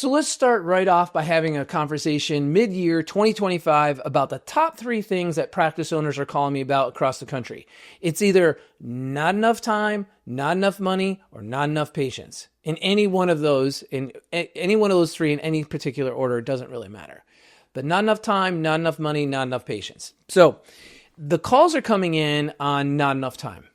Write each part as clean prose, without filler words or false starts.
So let's start right off by having a conversation mid-year 2025 about the top 3 things that practice owners are calling me about across the country. It's either not enough time, not enough money, or not enough patience. In any one of those 3 in any particular order, it doesn't really matter. But not enough time, not enough money, not enough patience. So the calls are coming in on not enough time.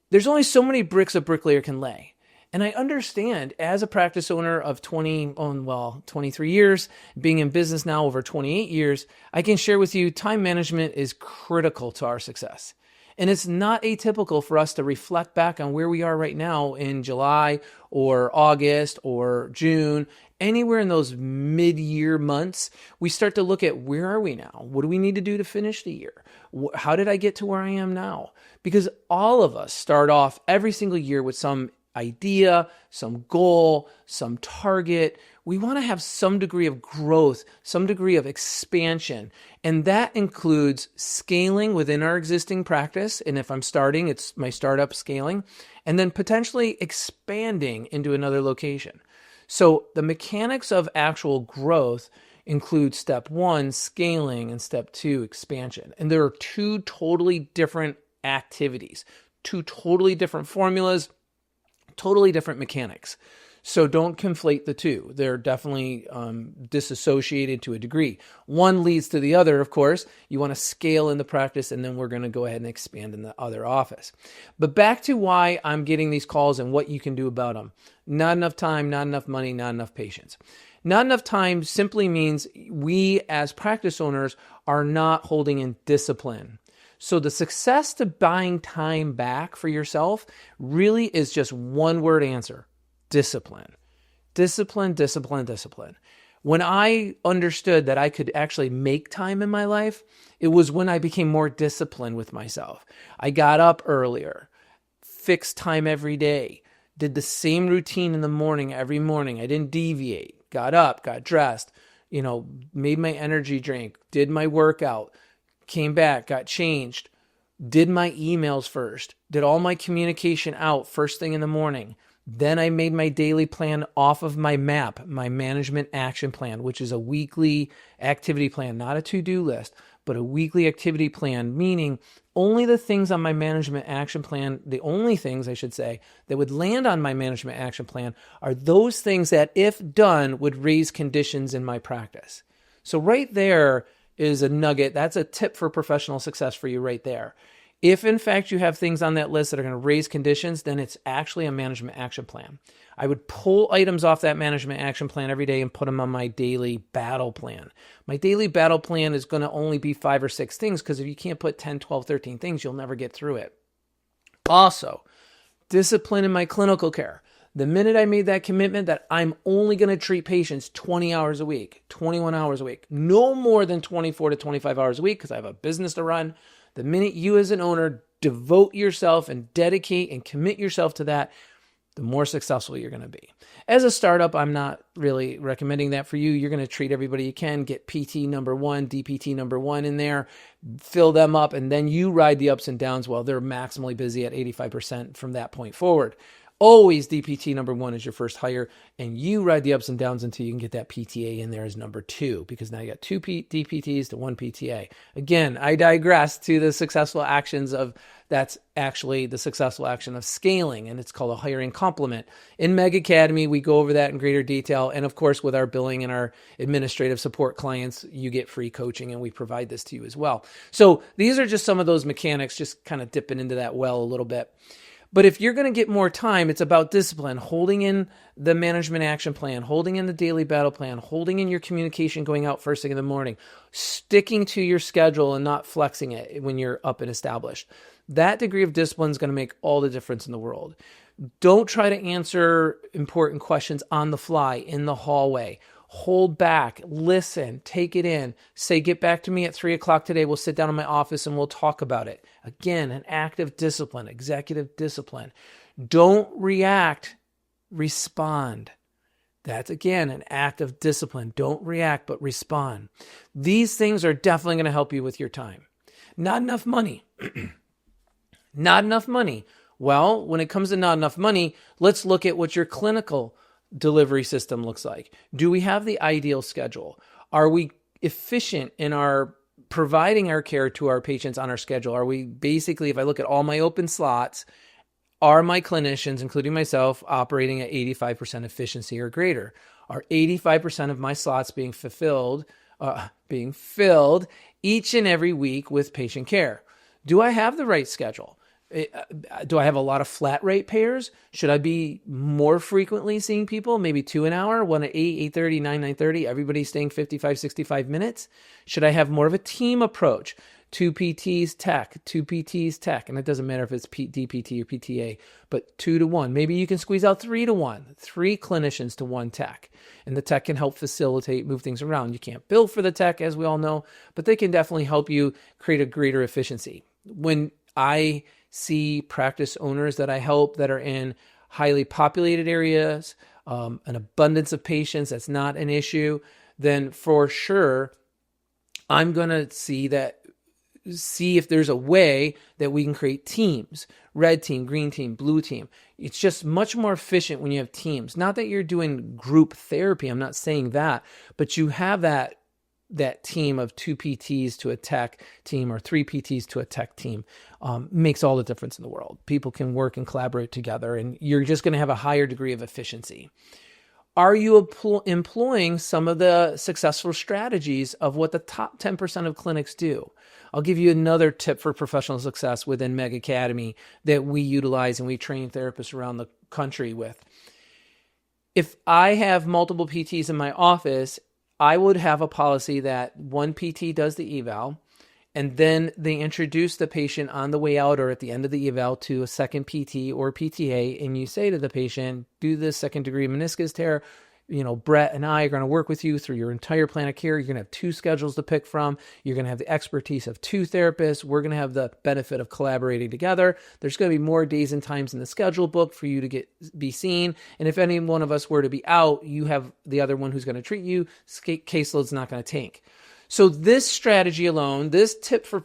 There's only so many bricks a bricklayer can lay. And I understand, as a practice owner of 23 years, being in business now over 28 years, I can share with you time management is critical to our success. And it's not atypical for us to reflect back on where we are right now in July or August or June, anywhere in those mid-year months. We start to look at, where are we now? What do we need to do to finish the year? How did I get to where I am now? Because all of us start off every single year with some idea, some goal, some target. We want to have some degree of growth, some degree of expansion. And that includes scaling within our existing practice. And if I'm starting, it's my startup scaling, and then potentially expanding into another location. So the mechanics of actual growth include step 1, scaling, and step 2, expansion. And there are 2 totally different activities, 2 totally different formulas, totally different mechanics. So don't conflate the 2. They're definitely disassociated to a degree. One leads to the other, of course. You want to scale in the practice, and then we're going to go ahead and expand in the other office. But back to why I'm getting these calls and what you can do about them. Not enough time, not enough money, not enough patience. Not enough time simply means we as practice owners are not holding in discipline. So the success to buying time back for yourself really is just one word answer: discipline. Discipline, discipline, discipline. When I understood that I could actually make time in my life, it was when I became more disciplined with myself. I got up earlier, fixed time every day, did the same routine in the morning every morning. I didn't deviate. Got up, got dressed, made my energy drink, did my workout, came back, got changed, did my emails first, did all my communication out first thing in the morning. Then I made my daily plan off of my MAP, my management action plan, which is a weekly activity plan, not a to-do list, but a weekly activity plan, meaning only the things on my management action plan, the only things I should say that would land on my management action plan are those things that, if done, would raise conditions in my practice. So right there is a nugget. That's a tip for professional success for you right there. If in fact you have things on that list that are going to raise conditions, then it's actually a management action plan. I would pull items off that management action plan every day and put them on my daily battle plan. My daily battle plan is going to only be 5 or 6 things, because if you can't put 10, 12, 13 things, you'll never get through it. Also, discipline in my clinical care. The minute I made that commitment that I'm only going to treat patients 20 hours a week, 21 hours a week, no more than 24 to 25 hours a week, because I have a business to run. The minute you as an owner devote yourself and dedicate and commit yourself to that, the more successful you're going to be. As a startup, I'm not really recommending that for you. You're going to treat everybody you can, get PT number 1, DPT number 1 in there, fill them up, and then you ride the ups and downs while they're maximally busy at 85% from that point forward. Always DPT number 1 is your first hire, and you ride the ups and downs until you can get that PTA in there as number 2, because now you got 2 DPTs to 1 PTA. Again, I digress to the successful actions of, that's actually the successful action of scaling, and it's called a hiring complement. In Meg Academy, we go over that in greater detail, and of course, with our billing and our administrative support clients, you get free coaching, and we provide this to you as well. So these are just some of those mechanics, just kind of dipping into that well a little bit. But if you're going to get more time, it's about discipline, holding in the management action plan, holding in the daily battle plan, holding in your communication going out first thing in the morning, sticking to your schedule and not flexing it when you're up and established. That degree of discipline is going to make all the difference in the world. Don't try to answer important questions on the fly in the hallway. Hold back, listen, take it in, say, get back to me at 3:00 today. We'll sit down in my office and we'll talk about it. Again, an act of discipline, executive discipline. Don't react, respond. That's, again, an act of discipline. Don't react, but respond. These things are definitely going to help you with your time. Not enough money. Not enough money. Well, when it comes to not enough money, let's look at what your clinical delivery system looks like? Do we have the ideal schedule? Are we efficient in our providing our care to our patients on our schedule? Are we basically, if I look at all my open slots, are my clinicians, including myself, operating at 85% efficiency or greater? Are 85% of my slots being filled each and every week with patient care? Do I have the right schedule? Do I have a lot of flat rate payers? Should I be more frequently seeing people, maybe 2 an hour, 1 at 8, 8:30, 9, 9:30, everybody staying 55, 65 minutes? Should I have more of a team approach? 2 PTs tech, 2 PTs tech, and it doesn't matter if it's DPT or PTA, but 2 to 1. Maybe you can squeeze out 3 to 1, 3 clinicians to 1 tech, and the tech can help facilitate, move things around. You can't bill for the tech, as we all know, but they can definitely help you create a greater efficiency. When I see practice owners that I help that are in highly populated areas, an abundance of patients, that's not an issue, then for sure, I'm going to see if there's a way that we can create teams, red team, green team, blue team. It's just much more efficient when you have teams. Not that you're doing group therapy, I'm not saying that, but you have that team of 2 PTs to a tech team or 3 PTs to a tech team makes all the difference in the world. People can work and collaborate together, and you're just going to have a higher degree of efficiency. Are you employing some of the successful strategies of what the top 10% of clinics do? I'll give you another tip for professional success within Meg Academy that we utilize and we train therapists around the country with. If I have multiple PTs in my office, I would have a policy that 1 PT does the eval, and then they introduce the patient on the way out or at the end of the eval to a second PT or PTA, and you say to the patient, do this second degree meniscus tear. Brett and I are going to work with you through your entire plan of care. You're going to have 2 schedules to pick from. You're going to have the expertise of 2 therapists. We're going to have the benefit of collaborating together. There's going to be more days and times in the schedule book for you to be seen. And if any one of us were to be out, you have the other one who's going to treat you. Caseload's not going to tank. So this strategy alone, this tip for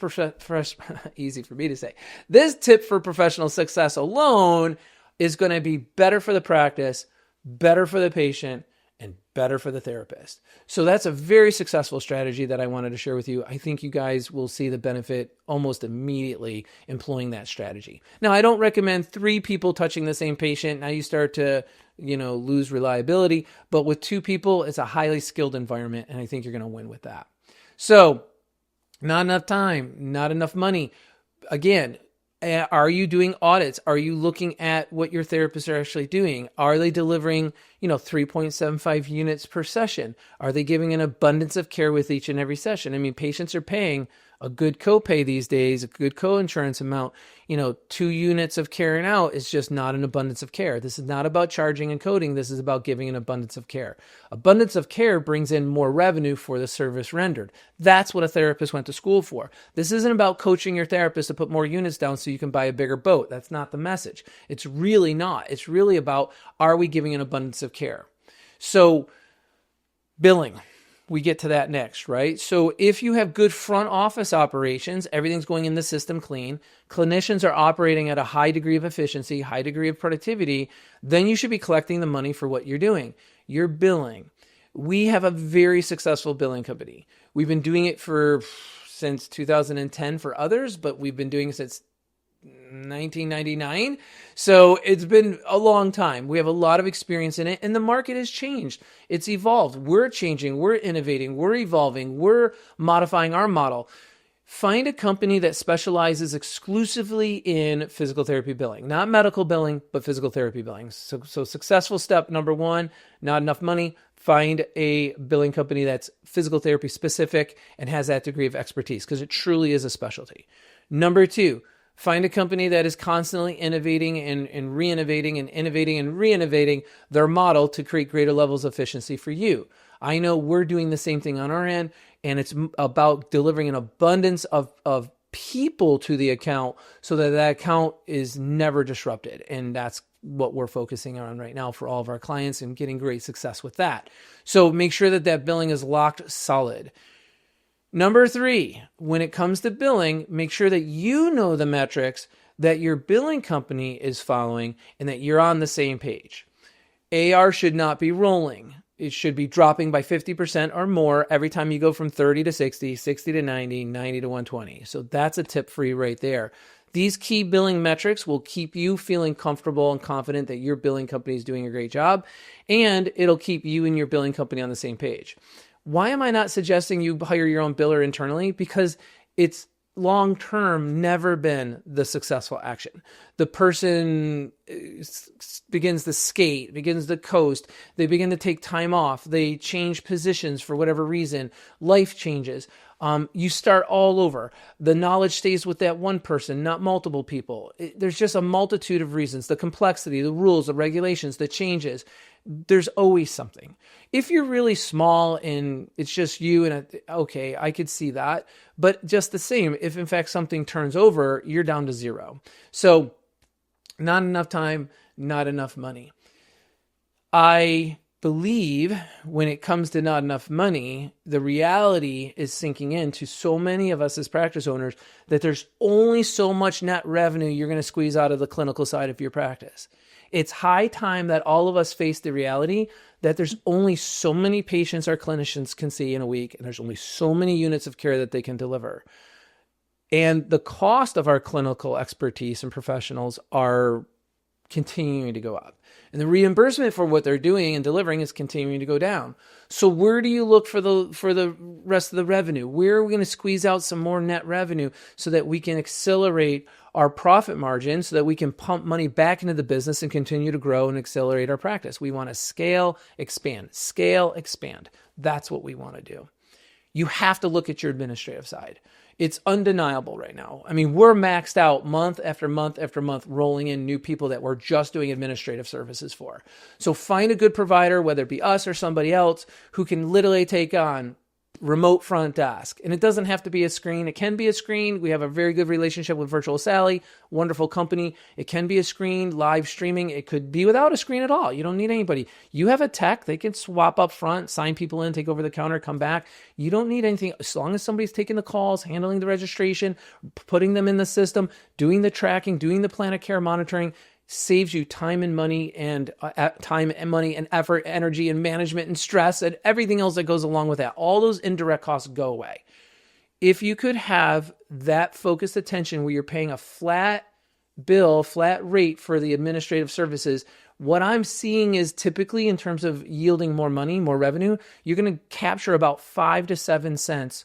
easy for me to say, this tip for professional success alone is going to be better for the practice, better for the patient, and better for the therapist. So that's a very successful strategy that I wanted to share with you. I think you guys will see the benefit almost immediately employing that strategy. Now, I don't recommend 3 people touching the same patient. Now you start to, lose reliability, but with 2 people, it's a highly skilled environment, and I think you're going to win with that. So, not enough time, not enough money. Again, are you doing audits? Are you looking at what your therapists are actually doing? Are they delivering, 3.75 units per session? Are they giving an abundance of care with each and every session? I mean, patients are paying a good copay these days, a good co-insurance amount. 2 units of care and out is just not an abundance of care. This is not about charging and coding. This is about giving an abundance of care. Abundance of care brings in more revenue for the service rendered. That's what a therapist went to school for. This isn't about coaching your therapist to put more units down so you can buy a bigger boat. That's not the message. It's really not. It's really about, are we giving an abundance of care? So, billing. We get to that next, right? So if you have good front office operations, everything's going in the system clean, clinicians are operating at a high degree of efficiency, high degree of productivity, then you should be collecting the money for what you're doing. You're billing. We have a very successful billing company. We've been doing it since 2010 for others, but we've been doing it since 1999. So it's been a long time. We have a lot of experience in it, and the market has changed. It's evolved. We're changing. We're innovating. We're evolving. We're modifying our model. Find a company that specializes exclusively in physical therapy billing, not medical billing, but physical therapy billing. So successful step number 1, not enough money. Find a billing company that's physical therapy specific and has that degree of expertise, because it truly is a specialty. Number 2, find a company that is constantly innovating and re-innovating and innovating and re-innovating their model to create greater levels of efficiency for you. I know we're doing the same thing on our end, and it's about delivering an abundance of people to the account so that account is never disrupted. And that's what we're focusing on right now for all of our clients and getting great success with that. So make sure that billing is locked solid. Number 3, when it comes to billing, make sure that you know the metrics that your billing company is following and that you're on the same page. AR should not be rolling. It should be dropping by 50% or more every time you go from 30 to 60, 60 to 90, 90 to 120. So that's a tip for you right there. These key billing metrics will keep you feeling comfortable and confident that your billing company is doing a great job, and it'll keep you and your billing company on the same page. Why am I not suggesting you hire your own biller internally? Because it's long-term never been the successful action. The person begins to skate, begins to coast, they begin to take time off, they change positions for whatever reason, life changes. You start all over. The knowledge stays with that one person, not multiple people. There's just a multitude of reasons. The complexity, the rules, the regulations, the changes. There's always something. If you're really small and it's just you okay, I could see that. But just the same, if in fact something turns over, you're down to zero. So not enough time, not enough money. I believe when it comes to not enough money, the reality is sinking in to so many of us as practice owners that there's only so much net revenue you're going to squeeze out of the clinical side of your practice. It's high time that all of us face the reality that there's only so many patients our clinicians can see in a week, and there's only so many units of care that they can deliver. And the cost of our clinical expertise and professionals are continuing to go up. And the reimbursement for what they're doing and delivering is continuing to go down. So where do you look for the rest of the revenue? Where are we going to squeeze out some more net revenue so that we can accelerate our profit margin, so that we can pump money back into the business and continue to grow and accelerate our practice? We want to scale, expand. That's what we want to do. You have to look at your administrative side. It's undeniable right now. I mean, we're maxed out month after month after month, rolling in new people that we're just doing administrative services for. So find a good provider, whether it be us or somebody else, who can literally take on remote front desk. And it doesn't have to be a screen. It can be a screen. We have a very good relationship with Virtual Sally, wonderful company. It can be a screen, live streaming. It could be without a screen at all. You don't need anybody. You have a tech. They can swap up front, sign people in, take over the counter, come back. You don't need anything. As long as somebody's taking the calls, handling the registration, putting them in the system, doing the tracking, doing the plan of care monitoring, saves you time and money and effort, energy and management and stress and everything else that goes along with that. All those indirect costs go away. If you could have that focused attention where you're paying a flat bill, flat rate for the administrative services, what I'm seeing is typically in terms of yielding more money, more revenue, you're going to capture about 5 to 7 cents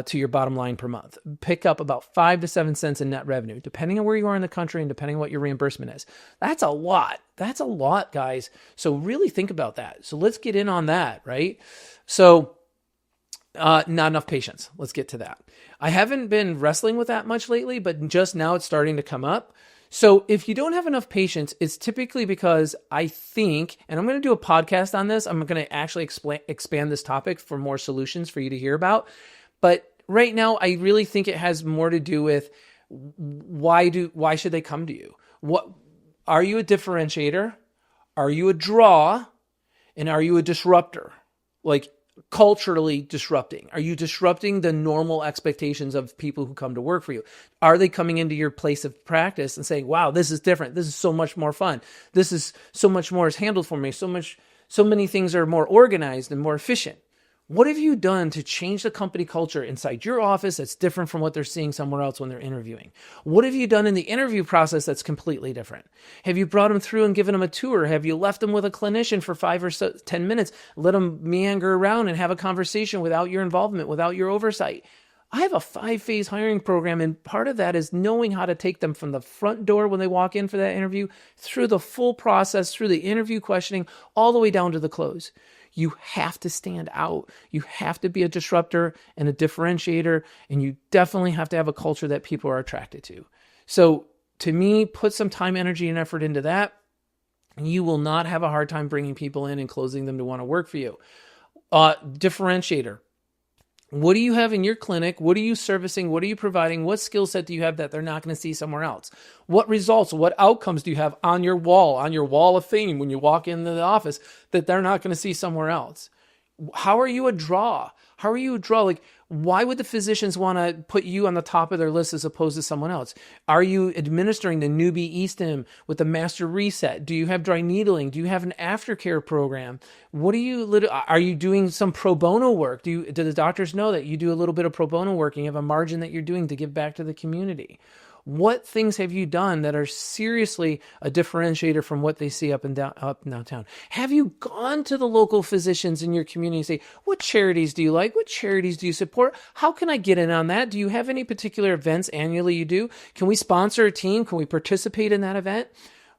to your bottom line per month. Pick up about 5 to 7 cents in net revenue, depending on where you are in the country and depending on what your reimbursement is. That's a lot. That's a lot, guys. So really think about that. So let's get in on that, right? So not enough patients. Let's get to that. I haven't been wrestling with that much lately, but just now it's starting to come up. So if you don't have enough patients, it's typically because I think, and I'm going to do a podcast on this, I'm going to actually expand this topic for more solutions for you to hear about. But right now, I really think it has more to do with why should they come to you? What are you, a differentiator? Are you a draw? And are you a disruptor? Like culturally disrupting? Are you disrupting the normal expectations of people who come to work for you? Are they coming into your place of practice and saying, wow, this is different. This is so much more fun. This is so much more is handled for me. So many things are more organized and more efficient. What have you done to change the company culture inside your office that's different from what they're seeing somewhere else when they're interviewing? What have you done in the interview process that's completely different? Have you brought them through and given them a tour? Have you left them with a clinician for 5 or 10 minutes, let them meander around and have a conversation without your involvement, without your oversight? I have a 5-phase hiring program, and part of that is knowing how to take them from the front door when they walk in for that interview, through the full process, through the interview questioning, all the way down to the close. You have to stand out. You have to be a disruptor and a differentiator, and you definitely have to have a culture that people are attracted to. So to me, put some time, energy, and effort into that, and you will not have a hard time bringing people in and closing them to want to work for you. Differentiator. What do you have in your clinic? What are you servicing? What are you providing? What skill set do you have that they're not going to see somewhere else? What results, what outcomes do you have on your wall of fame when you walk into the office that they're not going to see somewhere else? How are you a draw? How are you a draw? Like, why would the physicians want to put you on the top of their list as opposed to someone else? Are you administering the newbie e-stim with the master reset? Do you have dry needling? Do you have an aftercare program? What are you doing some pro bono work? Do the doctors know that you do a little bit of pro bono work and you have a margin that you're doing to give back to the community? What things have you done that are seriously a differentiator from what they see up and downtown? Have you gone to the local physicians in your community and say, what charities do you like? What charities do you support? How can I get in on that? Do you have any particular events annually you do? Can we sponsor a team? Can we participate in that event?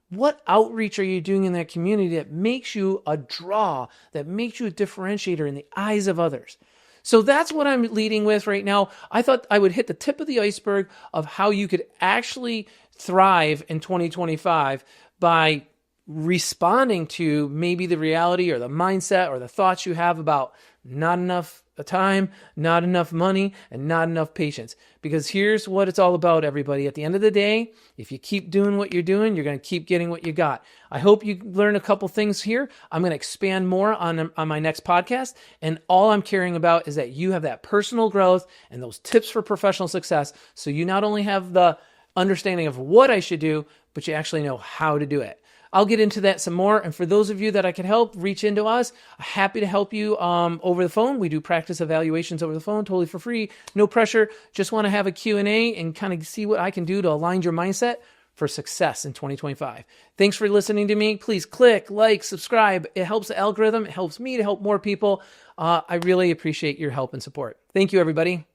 What outreach are you doing in that community that makes you a draw, that makes you a differentiator in the eyes of others? So that's what I'm leading with right now. I thought I would hit the tip of the iceberg of how you could actually thrive in 2025 by responding to maybe the reality or the mindset or the thoughts you have about not enough time, not enough money, and not enough patience. Because here's what it's all about, everybody. At the end of the day, if you keep doing what you're doing, you're going to keep getting what you got. I hope you learn a couple things here. I'm going to expand more on my next podcast. And all I'm caring about is that you have that personal growth and those tips for professional success. So you not only have the understanding of what I should do, but you actually know how to do it. I'll get into that some more. And for those of you that I can help, reach into us. Happy to help you over the phone. We do practice evaluations over the phone, totally for free, no pressure. Just want to have a Q&A and kind of see what I can do to align your mindset for success in 2025. Thanks for listening to me. Please click, like, subscribe. It helps the algorithm. It helps me to help more people. I really appreciate your help and support. Thank you, everybody.